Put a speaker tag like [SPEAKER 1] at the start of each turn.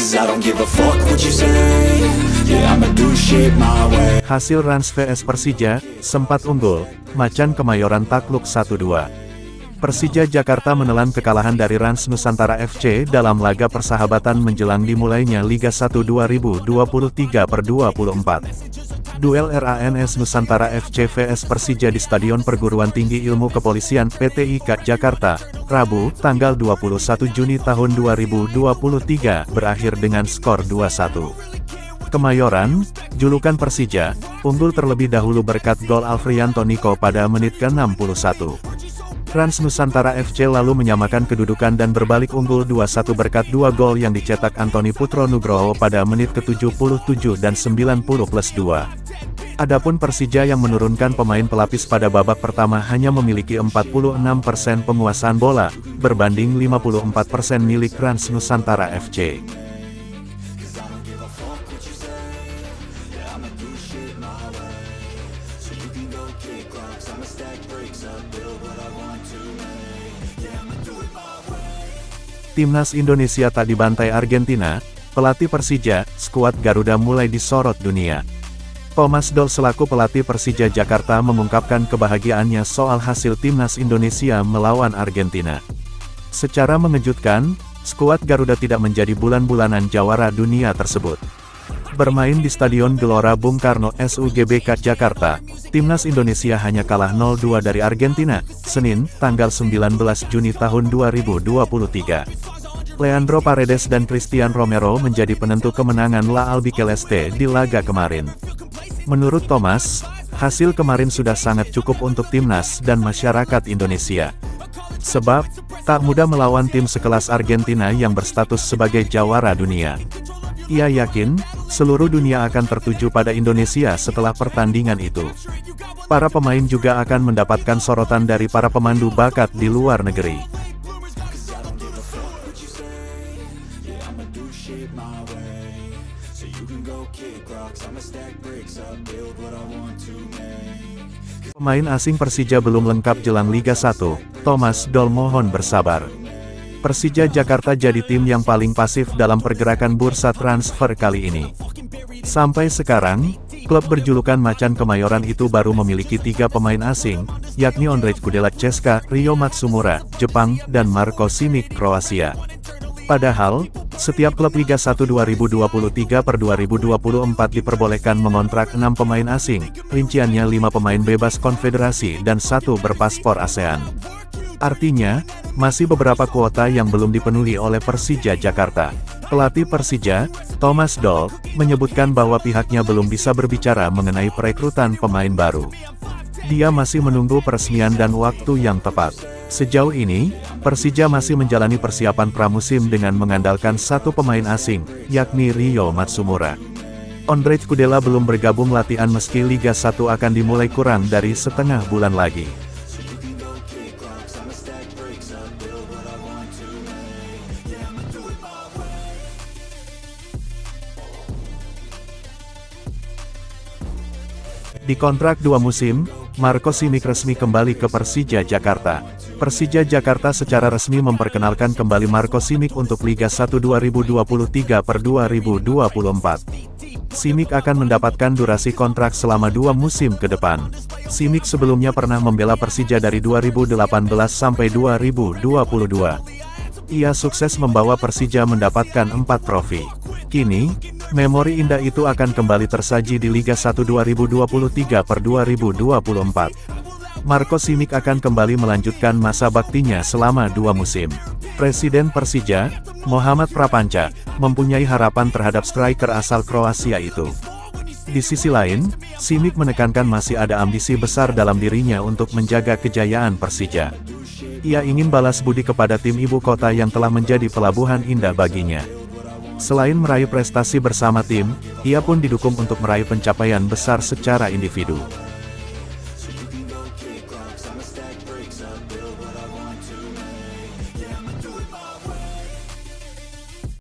[SPEAKER 1] 'cause I don't give a fuck what you say. Yeah, I'ma do shit my way.
[SPEAKER 2] Hasil Rans vs Persija, sempat unggul, Macan Kemayoran takluk 1-2. Persija Jakarta menelan kekalahan dari Rans Nusantara FC dalam laga persahabatan menjelang dimulainya Liga 1 2023/24. Duel RANS Nusantara FC vs Persija di Stadion Perguruan Tinggi Ilmu Kepolisian PTIK Jakarta, Rabu, tanggal 21 Juni tahun 2023, berakhir dengan skor 2-1. Kemayoran, julukan Persija, unggul terlebih dahulu berkat gol Alfrianto Niko pada menit ke-61. Rans Nusantara FC lalu menyamakan kedudukan dan berbalik unggul 2-1 berkat dua gol yang dicetak Antoni Putro Nugroho pada menit ke-77 dan 90+2. Adapun Persija yang menurunkan pemain pelapis pada babak pertama hanya memiliki 46% penguasaan bola, berbanding 54% milik Rans Nusantara FC. Timnas Indonesia tak dibantai Argentina, pelatih Persija, skuad Garuda mulai disorot dunia. Thomas Doll selaku pelatih Persija Jakarta mengungkapkan kebahagiaannya soal hasil Timnas Indonesia melawan Argentina. Secara mengejutkan, skuad Garuda tidak menjadi bulan-bulanan jawara dunia tersebut. Bermain di Stadion Gelora Bung Karno SUGBK Jakarta, Timnas Indonesia hanya kalah 0-2 dari Argentina, Senin, tanggal 19 Juni tahun 2023. Leandro Paredes dan Christian Romero menjadi penentu kemenangan La Albiceleste di laga kemarin. Menurut Thomas, hasil kemarin sudah sangat cukup untuk Timnas dan masyarakat Indonesia. Sebab, tak mudah melawan tim sekelas Argentina yang berstatus sebagai jawara dunia. Ia yakin, seluruh dunia akan tertuju pada Indonesia setelah pertandingan itu. Para pemain juga akan mendapatkan sorotan dari para pemandu bakat di luar negeri. Pemain asing Persija belum lengkap jelang Liga 1, Thomas Doll mohon bersabar. Persija Jakarta jadi tim yang paling pasif dalam pergerakan bursa transfer kali ini. Sampai sekarang, klub berjulukan Macan Kemayoran itu baru memiliki 3 pemain asing, yakni Ondrej Kudela CSKA, Rio Matsumura, Jepang, dan Marko Simic, Kroasia. Padahal, setiap klub Liga 1 2023/2024 diperbolehkan mengontrak 6 pemain asing, rinciannya 5 pemain bebas konfederasi dan 1 berpaspor ASEAN. Artinya, masih beberapa kuota yang belum dipenuhi oleh Persija Jakarta. Pelatih Persija, Thomas Doll, menyebutkan bahwa pihaknya belum bisa berbicara mengenai perekrutan pemain baru. Dia masih menunggu peresmian dan waktu yang tepat. Sejauh ini, Persija masih menjalani persiapan pramusim dengan mengandalkan 1 pemain asing, yakni Rio Matsumura. Ondrej Kudela belum bergabung latihan meski Liga 1 akan dimulai kurang dari setengah bulan lagi. Dikontrak 2 musim, Marko Simic resmi kembali ke Persija Jakarta. Persija Jakarta secara resmi memperkenalkan kembali Marko Simic untuk Liga 1 2023/2024. Simic akan mendapatkan durasi kontrak selama 2 musim ke depan. Simic sebelumnya pernah membela Persija dari 2018 sampai 2022. Ia sukses membawa Persija mendapatkan 4 trofi. Kini, memori indah itu akan kembali tersaji di Liga 1 2023/2024. Marko Simic akan kembali melanjutkan masa baktinya selama 2 musim. Presiden Persija, Muhammad Prapanca, mempunyai harapan terhadap striker asal Kroasia itu. Di sisi lain, Simic menekankan masih ada ambisi besar dalam dirinya untuk menjaga kejayaan Persija. Ia ingin balas budi kepada tim ibu kota yang telah menjadi pelabuhan indah baginya. Selain meraih prestasi bersama tim, ia pun didukung untuk meraih pencapaian besar secara individu.